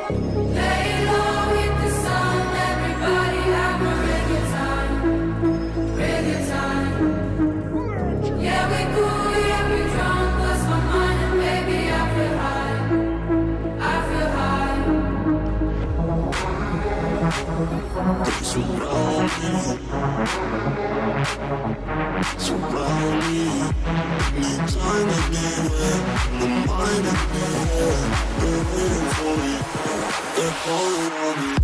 Lay low, hit the sun, everybody have a reggae time, reggae time. Yeah, we cool, yeah, we drunk, lost my mind, and baby, I feel high, I feel high. Surround me, anytime, anywhere. My mind is there, they're waiting for me, they're calling on me.